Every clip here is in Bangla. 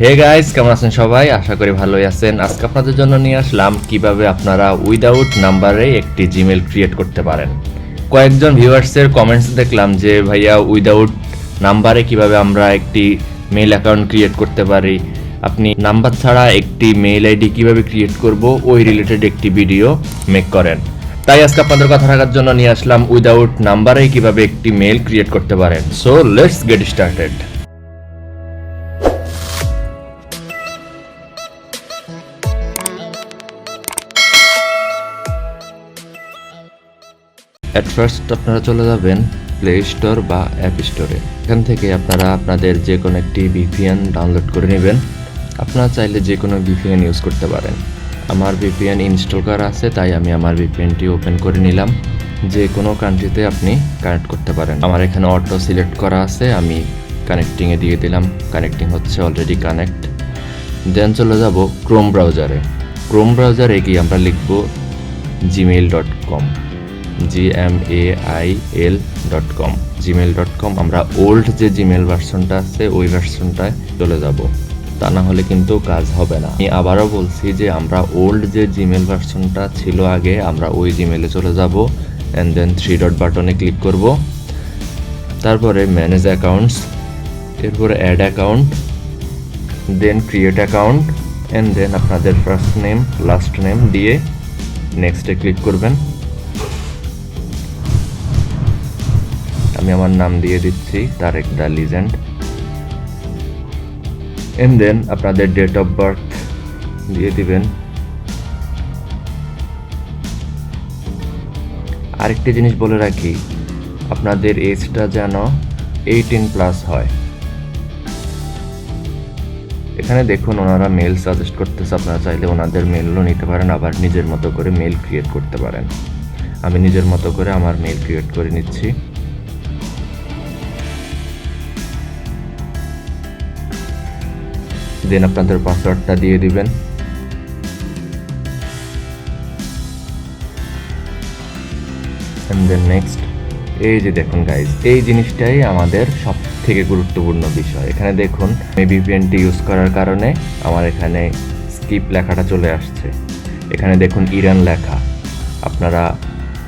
হে গাইস, কেমন আছেন সবাই? আশা করি ভালোই আছেন। আজকে আপনাদের জন্য নিয়ে আসলাম কিভাবে আপনারা উইদাউট নাম্বারে একটি জিমেল ক্রিয়েট করতে পারেন। কয়েকজন ভিউয়ার্সের কমেন্টস দেখলাম যে ভাইয়া উইদাউট নাম্বারে কিভাবে আমরা একটি মেইল অ্যাকাউন্ট ক্রিয়েট করতে পারি, আপনি নাম্বার ছাড়া একটি মেইল আইডি কিভাবে ক্রিয়েট করব ওই রিলেটেড একটি ভিডিও মেক করেন। তাই আজকে আপনাদের কথা রাখার জন্য নিয়ে আসলাম উইদাউট নাম্বারে কিভাবে একটি মেইল ক্রিয়েট করতে পারেন। So let's get started. At first আপনারা চলে যাবেন প্লে স্টোর বা অ্যাপ স্টোরে। এখান থেকে আপনারা আপনাদের যে কোনো একটি ভিপিএন ডাউনলোড করে নেবেন। আপনারা চাইলে যে কোনো ভিপিএন ইউজ করতে পারেন। আমার ভিপিএন ইনস্টল করা আছে, তাই আমি আমার ভিপিএনটি ওপেন করে নিলাম। যে কোনো কান্ট্রিতে আপনি কানেক্ট করতে পারেন। আমার এখানে অটো সিলেক্ট করা আছে, আমি কানেক্টিংয়ে দিয়ে দিলাম। কানেক্টিং হচ্ছে, অলরেডি কানেক্ট। দেন চলে যাব ক্রোম ব্রাউজারে। ক্রোম ব্রাউজারে গিয়ে আমরা লিখব gmail.com, gmail.com, gmail.com। আমরা ওল্ড যে জিমেল ভার্সনটা আছে ওই ভার্সনটায় চলে যাব, তা না হলে কিন্তু কাজ হবে না। আমি আবারও বলছি যে আমরা ওল্ড যে জিমেল ভার্সনটা ছিল আগে, আমরা ওই জিমেলে চলে যাব। অ্যান্ড দেন 3 ডট বাটনে ক্লিক করব। তারপরে ম্যানেজ অ্যাকাউন্টস, এরপরে add account, then create account, and then আপনাদের ফার্স্ট নেম লাস্ট নেম দিয়ে নেক্সটে ক্লিক করবেন। আমি আমার নাম দিয়ে দিচ্ছি Tarek the legend. And then আপনাদের ডেট অফ বার্থ দিয়ে দিবেন। আরেকটি জিনিস বলে রাখি, আপনাদের এজটা যেন 18+ হয়। এখানে দেখুন ওনারা মেল সাজেস্ট করতেছে, আপনারা চাইলে ওনাদের মেলও নিতে পারেন, আবার নিজের মতো করে মেল ক্রিয়েট করতে পারেন। আমি নিজের মতো করে আমার মেল ক্রিয়েট করে নিচ্ছি। দেন আপনাদের পাসওয়ার্ডটা দিয়ে দিবেন। And then next. এই যে দেখুন গাইজ, এই জিনিসটাই আমাদের সব থেকে গুরুত্বপূর্ণ বিষয়। এখানে দেখুন আমি ভিপিএনটি ইউজ করার কারণে আমার এখানে স্কিপ লেখাটা চলে আসছে। এখানে দেখুন ইরান লেখা, আপনারা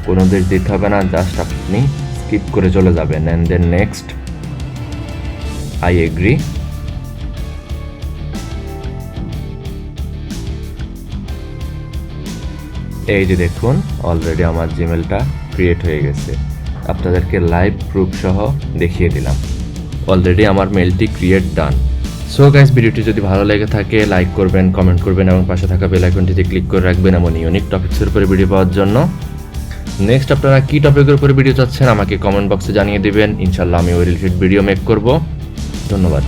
কোনো দেশ দিতে হবে না, জাস্ট আপনি স্কিপ করে চলে যাবেন। And then next, I agree. এই যে দেখুন অলরেডি আমার জিমেলটা ক্রিয়েট হয়ে গেছে। আপনাদেরকে লাইভ প্রুফ সহ দেখিয়ে দিলাম। অলরেডি আমার মেলটি ক্রিয়েট ডান। সো গাইস, ভিডিওটি যদি ভালো লেগে থাকে লাইক করবেন, কমেন্ট করবেন এবং পাশে থাকা বেল আইকনটিতে ক্লিক করে রাখবেন এমন ইউনিক টপিক্সের উপরে ভিডিও পাওয়ার জন্য। নেক্সট আপনারা কী টপিকের উপরে ভিডিও চাচ্ছেন আমাকে কমেন্ট বক্সে জানিয়ে দিবেন। ইনশাল্লাহ আমি ওই রিলেটেড ভিডিও মেক করব। ধন্যবাদ।